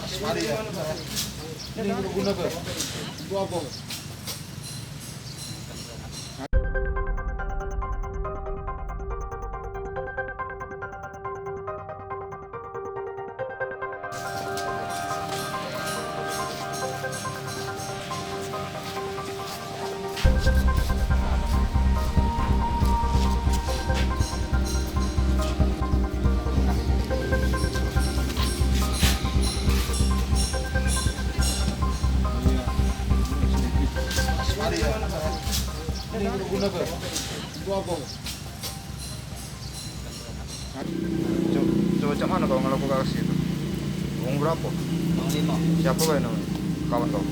Mari ya. Ini guna ke? Itu apa? Mari ya. Ini guna ke? Itu apa? Coba cak mana kau ngelakukan aksi itu? Uang berapa? Bang Lima, Siapa kau namanya? Kawan kau?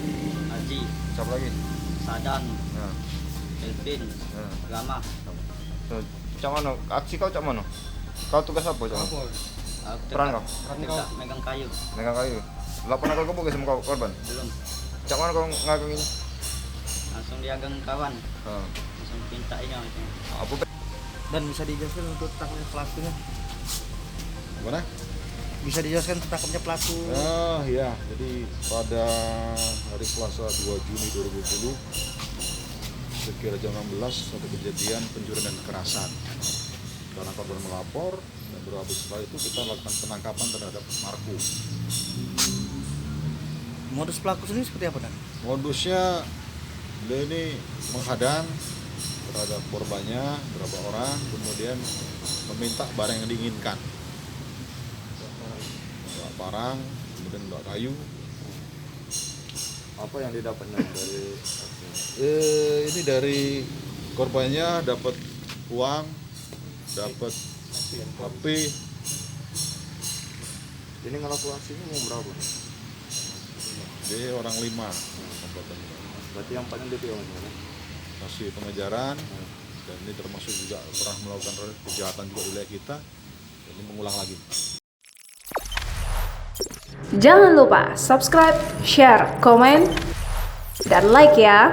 Haji, Siapa lagi? Sadan, Ya. Elvin, Ya. Rama. So, cak mana? Aksi kau cak mana? Kau tugas apa cak mana? Aku Peran kau? tegak megang kayu. Megang kayu. Lah pernah kau kebuk sama kau korban? Belum. Cak mana kau ngagung ini? Langsung diagang kawan. Ah. Langsung pinta ini. Apa? Dan bisa dijelaskan untuk tertangkapnya pelakunya? Mana? Bisa dijelaskan tertangkapnya pelaku? Ya, jadi pada hari Selasa 2 Juni 2020 sekira jam 16 ada kejadian pencurian dan kekerasan. Karena korban melapor dan beberapa setelah itu kita lakukan penangkapan terhadap Marco. Modus pelaku sendiri seperti apa, Dan? Modusnya dia ini menghadang terhadap korbannya beberapa orang, kemudian meminta barang yang diinginkan. Bawa parang, kemudian bawa kayu. Apa yang didapatnya dari aksi? Ini dari korbannya dapat uang, dapat HP. Ini ngelakukan aksinya mau berapa? Dia orang 5. Berarti yang paling detail mana? Masih pengejaran, dan ini termasuk juga pernah melakukan kejahatan juga di wilayah kita. Ini mengulang lagi. Jangan lupa subscribe, share, komen, dan like ya.